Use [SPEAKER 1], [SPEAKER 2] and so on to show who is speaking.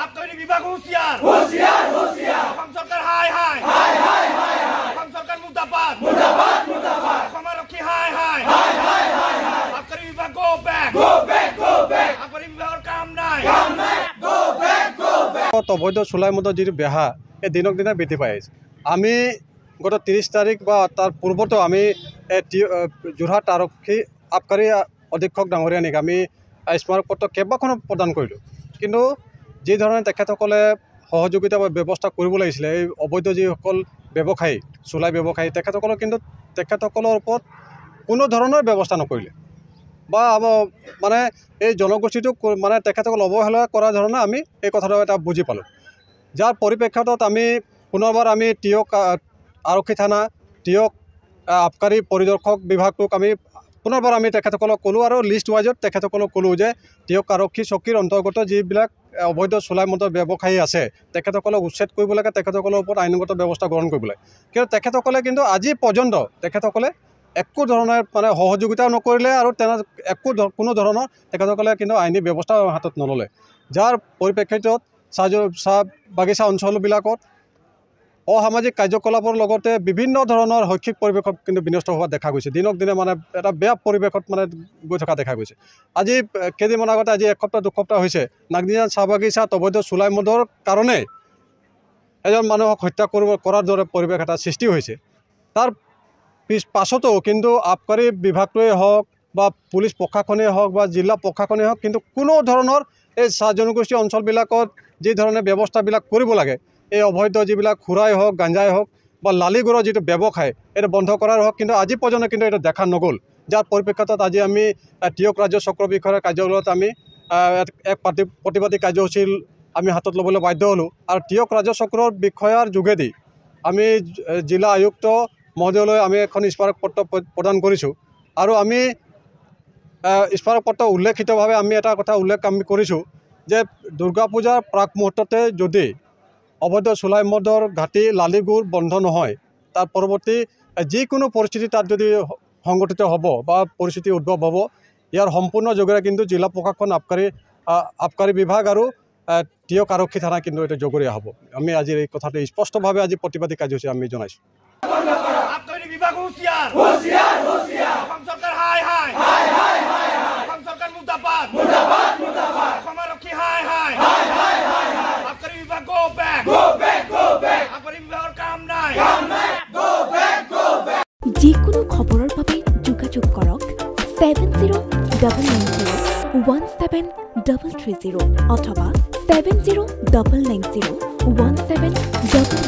[SPEAKER 1] আবকারি বিভাগ হুঁশিয়ার হুঁশিয়ার হুঁশিয়ার সরকার হাই হাই হাই হাই হাই হাই সরকার মুর্দাবাদ মুর্দাবাদ মুর্দাবাদ ক্ষমারক্ষী হাই হাই হাই হাই হাই আবকারি বিভাগ go back go back go back আবকারি বিভাগের কাম নাই গো ব্যাক গো ব্যাক
[SPEAKER 2] অবৈধ চুলাই মদৰ যিটো বেহা এই দিনক দিনে বৃদ্ধি পাই আহিছে আমি গত 30 তাৰিখ বা তাৰ পূৰ্বতো আমি যোৰহাট আৰক্ষী আবকাৰী অধীক্ষক ডাঙৰীয়ানীক আমি স্মাৰকপত্ৰ কেইবাখনো প্ৰদান কৰিলোঁ কিন্তু যি ধৰণে তেখেতসকলে সহযোগিতা বা ব্যৱস্থা কৰিব লাগিছিলে এই অবৈধ যিসকল ব্যৱসায়ী চুলাই ব্যৱসায়ী তেখেতসকলৰ কিন্তু তেখেতসকলৰ ওপৰত কোনো ধৰণৰ ব্যৱস্থা নকৰিলে বা মানে এই জনগোষ্ঠীটোক মানে তেখেতসকল অৱহেলা কৰাৰ ধৰণে আমি এই কথাটো এটা বুজি পালোঁ যাৰ পৰিপ্ৰেক্ষিতত আমি পুনৰবাৰ আমি টিয়ক আৰক্ষী থানা টিয়ক আবকাৰী পৰিদৰ্শক বিভাগটোক আমি পুনৰবাৰ আমি তেখেতসকলক ক'লোঁ আৰু লিষ্ট ৱাইজত তেখেতসকলক ক'লোঁ যে টিয়ক আৰক্ষী চকীৰ অন্তৰ্গত যিবিলাক অবৈধ চুলাই মদৰ ব্যৱসায়ী আছে তেখেতসকলক উচ্ছেদ কৰিব লাগে তেখেতসকলৰ ওপৰত আইনগত ব্যৱস্থা গ্ৰহণ কৰিব লাগে কিন্তু তেখেতসকলে কিন্তু আজি পৰ্যন্ত তেখেতসকলে একো ধৰণৰ মানে সহযোগিতাও নকৰিলে আৰু কোনো ধৰণৰ তেখেতসকলে কিন্তু আইনী ব্যৱস্থা হাতত নল'লে যাৰ পৰিপ্ৰেক্ষিতত চাহ বাগিচা অঞ্চলবিলাকত অসামাজিক কাৰ্যকলাপৰ লগতে বিভিন্ন ধৰণৰ শৈক্ষিক পৰিৱেশত কিন্তু বিনষ্ট হোৱা দেখা গৈছে দিনক দিনে মানে এটা বেয়া পৰিৱেশত মানে গৈ থকা দেখা গৈছে আজি কেইদিনমান আগতে আজি এসপ্তাহ দুসপ্তাহ হৈছে নাগদিনা চাহ বাগিচাত অবৈধ চুলাই মদৰ কাৰণে এজন মানুহক হত্যা কৰাৰ দৰে পৰিৱেশ এটা সৃষ্টি হৈছে তাৰ পাছতো কিন্তু আবকাৰী বিভাগটোৱে হওক বা পুলিচ প্ৰশাসনেই হওক বা জিলা প্ৰশাসনেই হওক কিন্তু কোনো ধৰণৰ এই চাহ জনগোষ্ঠী অঞ্চলবিলাকত যি ধৰণে ব্যৱস্থাবিলাক কৰিব লাগে এই অবৈধ যিবিলাক খুৰাই হওক গাঞ্জাই হওক বা লালিগুড়ৰ যিটো ব্যৱসায় এইটো বন্ধ কৰাৰ হওক কিন্তু আজি পৰ্যন্ত কিন্তু এটা দেখা নগ'ল যাৰ পৰিপ্ৰেক্ষিতত আজি আমি টিয়ক ৰাজ্য চক্ৰ বিষয়াৰ কাৰ্যালয়ত আমি এক প্ৰতিবাদী কাৰ্যসূচী আমি হাতত ল'বলৈ বাধ্য হ'লোঁ আৰু টিয়ক ৰাজ্য চক্ৰৰ বিষয়াৰ যোগেদি আমি জিলা আয়ুক্ত মহোদয়লৈ আমি এখন স্মাৰকপত্ৰ প্ৰদান কৰিছোঁ আৰু আমি স্মাৰকপত্ৰ উল্লেখিতভাৱে আমি এটা কথা উল্লেখ আমি কৰিছোঁ যে দুৰ্গা পূজাৰ প্ৰাক মুহূৰ্ততে যদি অবৈধ চুলাই মদৰ ঘাটি লালিগুড় বন্ধ নহয় তাৰ পৰৱৰ্তী যিকোনো পৰিস্থিতি তাত যদি সংঘটিত হ'ব বা পৰিস্থিতি উদ্ভৱ হ'ব ইয়াৰ সম্পূৰ্ণ যোগেৰে কিন্তু জিলা প্ৰশাসন আবকাৰী বিভাগ আৰু টিয়ক আৰক্ষী থানা কিন্তু এটা জগৰীয়া হ'ব আমি আজি এই কথাটো স্পষ্টভাৱে আজি প্ৰতিবাদী কাৰ্যসূচী আমি জনাইছোঁ
[SPEAKER 1] আবকারি বিভাগ হুঁশিয়ার হুঁশিয়ার হুঁশিয়ার সরকার হাই হাই হাই হাই হাই সরকার মুর্দাবাদ মুর্দাবাদ মুর্দাবাদ ক্ষমারক্ষী হাই হাই হাই হাই হাই আবকারি বিভাগ go back go back go back আবকারি বিভাগের কাম নাই গো ব্যাক গো ব্যাক
[SPEAKER 3] যিকোনো খবৰৰ বাবে যোগাযোগ কৰক 7099017330 অথবা 7099017333